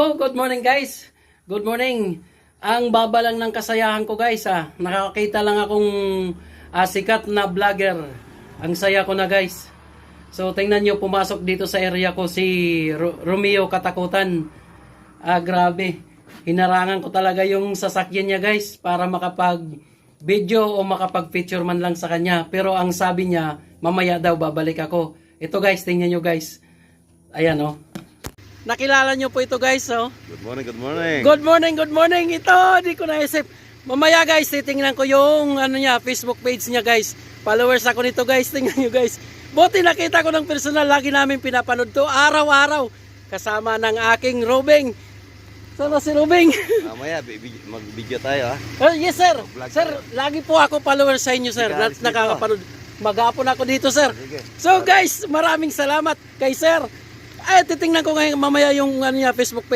Hello, good morning guys. Good morning. Ang baba lang ng kasayahan ko guys Nakakita lang akong sikat na vlogger. Ang saya ko na guys. So tingnan nyo, pumasok dito sa area ko si Romeo Katakutan. Grabe. Hinarangan ko talaga yung sasakyan niya guys para makapag video o makapag picture man lang sa kanya. Pero ang sabi niya, mamaya daw babalik ako. Ito guys, tingnan nyo guys. Ayan Nakilala nyo po ito guys Good morning, good morning. Good morning, good morning. Ito, di ko naisip. Mamaya guys, titingnan ko yung Facebook page niya guys. Followers ako nito guys, tingnan nyo guys. Buti nakita ko ng personal, lagi namin pinapanood to araw-araw. Kasama ng aking Robing. Sana si Robing. Mamaya, mag-video tayo Yes sir. Sir, lagi po ako follower sa inyo sir. Nakakapanood. Mag-aapon ako dito sir. So guys, maraming salamat kay sir. Ay, titingnan ko ngayon mamaya yung Facebook page.